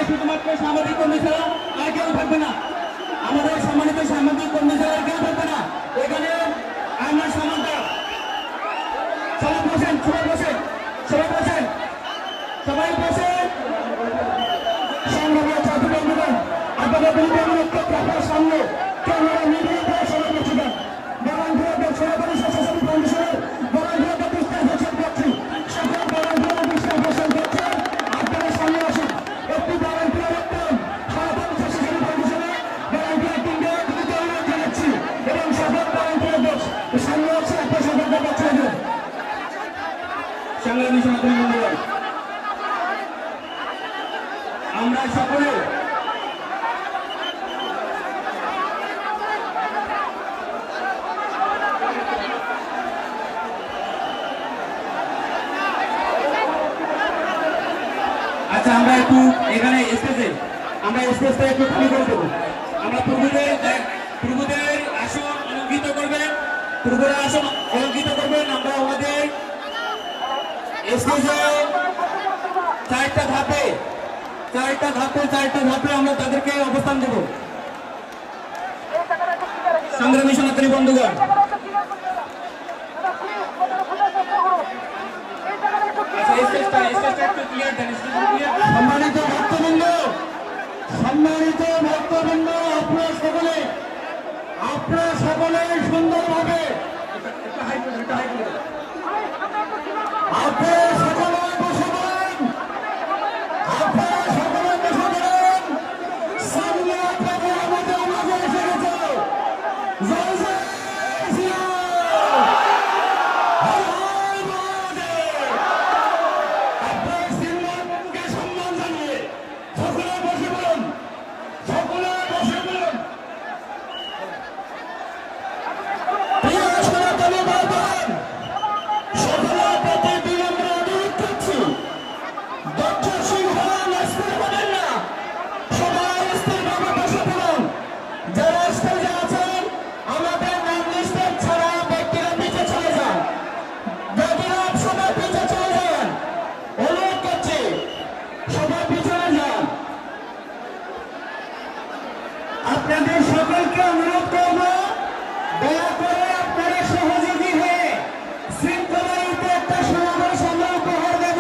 শুধুমাত্র সামাজিক কর্মী ছাড়া আর কেউ থাকবে না। আমাদের সম্মানিত সামাজিক কর্মী ছাড়া আর কেউ থাকবে না। এখানে আমরা সমানতা সবাই বসেন, সবাই বসেন, সবাই বসেন, সবাই বসেন। সংগ্রামী ছাত্র বন্ধুগণ, আপনাদের বিরুদ্ধে অনুরোধ আপনার সামনে ক্যামেরা মিডিয়া সবাই বসে দেন। বাগানপুরের সরকারি স্বেচ্ছাসেবী ফাউন্ডেশনের বাগানপুরের বিস্তার ঘোষণা করছি। সকল বাগানপুরের বিস্তার ঘোষণা করছে। আপনারা সামনে আসুন। একটি বাগানপুরের একদম সরকারি স্বেচ্ছাসেবী ফাউন্ডেশনের বাগানপুরের টিমকে দিতে অনুরোধ জানাচ্ছি এবং সকল বাগানপুরের সামনে আছে আপনার সরকার কাছে সংগ্রামী সাথী বন্ধুগণ, আমরা সকলে আচ্ছা আমরা একটু এখানে স্পেসটা একটু খালি করে দেবো। আমরা প্রভুদের আসন অলঙ্কিত করবেন, প্রভুদের আসন অলঙ্কিত করবেন। আমরা আমাদের স্পেসে চারটা ধাপে আমরা তাদেরকে অবস্থান দেব। সংগ্রামী সনাতনী বন্ধুগণ, সম্মানিত ভক্তবৃন্দ, আপনারা সকলে সুন্দরভাবে আপনাদের সকলকে অনুরোধ করব, দয়া করে আপনারা সহযোগী হয়ে শৃঙ্খলায়িত একটা সমাবেশ আমরা উপহার দেব।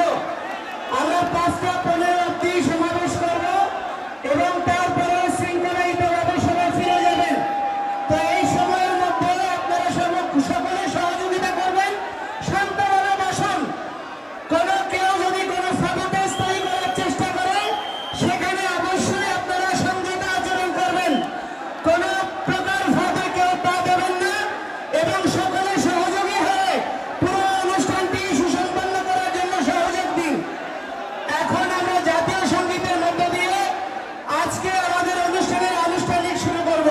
আমরা 5টা 15 অবধি সমাবেশ করব এবং তারপরে শৃঙ্খলায়িতভাবে সবাই ফিরে যাবেন। তো এই সময়ের মধ্যে আপনারা সকলে সহযোগিতা করবেন, শান্তভাবে বসুন। কেউ যদি কোনো সাপোর্টে স্থায়ী করার চেষ্টা করে সেখানে অবশ্যই আপনারা সংযত আচরণ করবেন। কোনো প্রকার ভাবে কেউ পা দেবেন না এবং সকলে সহযোগী হয়ে পুরো অনুষ্ঠানটি সুসম্পন্ন করার জন্য সহযোগ দিন। এখন আমরা জাতীয় সঙ্গীতের মধ্য দিয়ে আজকে আমাদের অনুষ্ঠানের আনুষ্ঠানিক শুরু করব।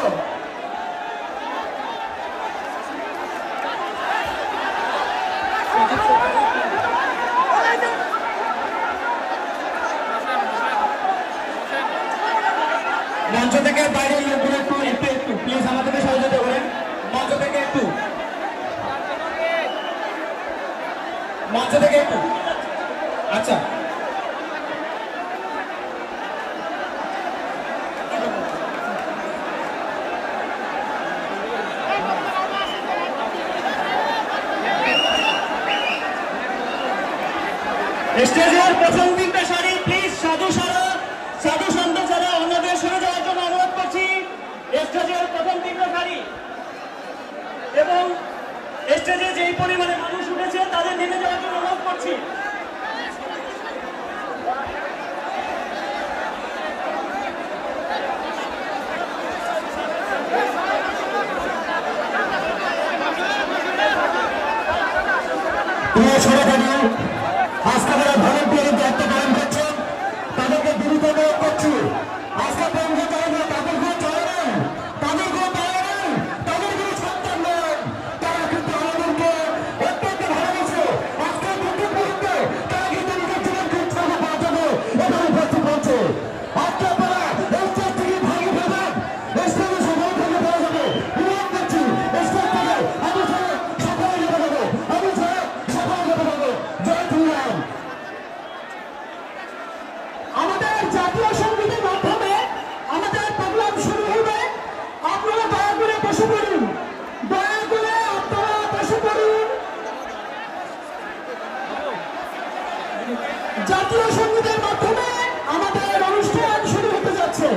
মঞ্চ থেকে বাইরে লোকগুলো একটু প্লিজ আমাদেরকে সহযোগিতা করেন। মঞ্চ থেকে একটু আচ্ছা স্টেজের প্রথম 3টা সারি প্লিজ সাধু স্টেজের প্রথম তিনটা সারি এবং স্টেজে যেই পরিমাণে মানুষ উঠেছে তাদের নেমে যাওয়ার জন্য অনুরোধ করছি। আজকে যারা ভলেন্টিয়ারের দায়িত্ব পালন করছেন তাদেরকে দ্রুত অনুরোধ করছি, আজকে বন্ধ করে না, তাদের কোনো চলে নেই, তাদের কোনো পাওয়া নেই, তাদের কোনো সন্তান নেই, তারা কিন্তু আমাদেরকে অত্যন্ত ভালোবাসে। আজকে প্রথম মুহূর্তে তারা কিন্তু নিজের জীবনকে উৎসর্গ করার জন্য এখানে উপস্থিত হচ্ছে। আজকে আপনারা এই স্টেজ থেকে ভাগে ফেলবেন, স্টেজে সকল থেকে পাওয়া যাবে। অনুরোধ করছি স্টেজ থেকে আমি সকলে যেতে পারবো, আমি সকলে যেতে পারবো। জয় শ্রীরাম। আমাদের জাতীয় সঙ্গীতের মাধ্যমে আমাদের প্রোগ্রাম শুরু হবে। আপনারা দয়া করে বসে পড়ুন, দয়া করে আপনারা বসে পড়ুন। জাতীয় সঙ্গীতের মাধ্যমে আমাদের অনুষ্ঠান শুরু হতে যাচ্ছে।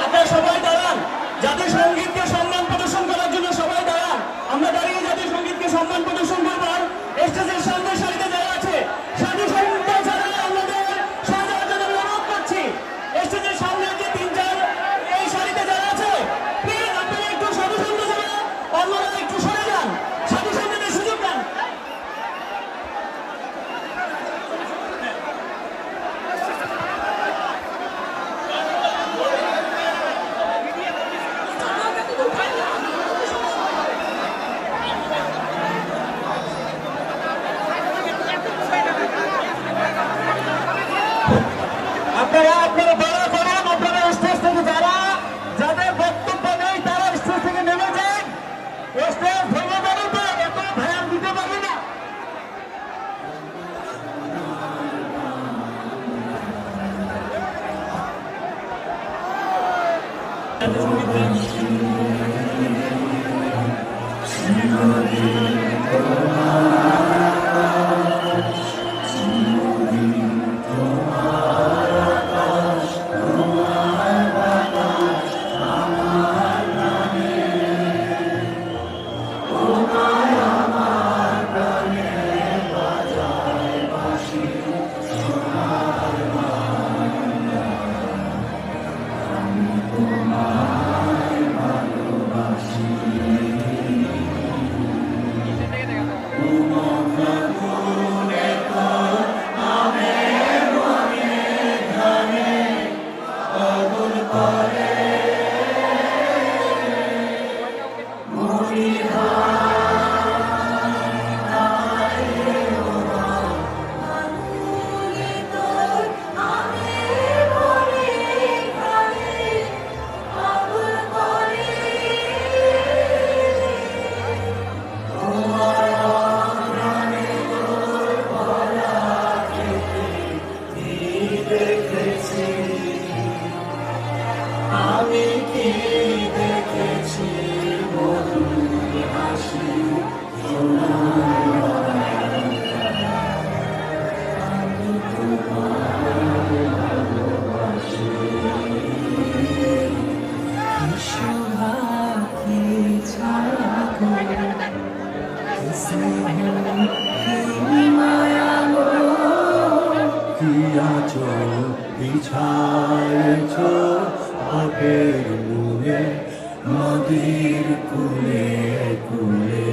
আপনারা সবাই দাঁড়ান, জাতীয় সঙ্গীতকে সম্মান প্রদর্শন করার জন্য সবাই দাঁড়ান। আমরা দাঁড়িয়ে জাতীয় সঙ্গীতকে সম্মান প্রদর্শন করবার স্টেজের সামনে সারিতে যারা আছে সাথী সঙ্গীত ছাড়া আমাদের সাজার জন্য অনুরোধ করছি। স্টেজের সামনে যে তিন চার এই সারিতে যারা আছে প্লিজ আপনারা একটু সাধু সঙ্গ যারা অন্যরা একটু সরে যান, সাধু সঙ্গীতের সুযোগ দেন। আপনারা দয়া করুন, আপনারা স্টেজ থেকে যারা যাদের বক্তব্য নেই তারা স্টেজ থেকে নেমে যান। স্টেজ ভেঙে যাবে তো এত ভয়ান দিতে পারবে না। বিছায়েছ বাপের মুলে নদীর কুলে কুলে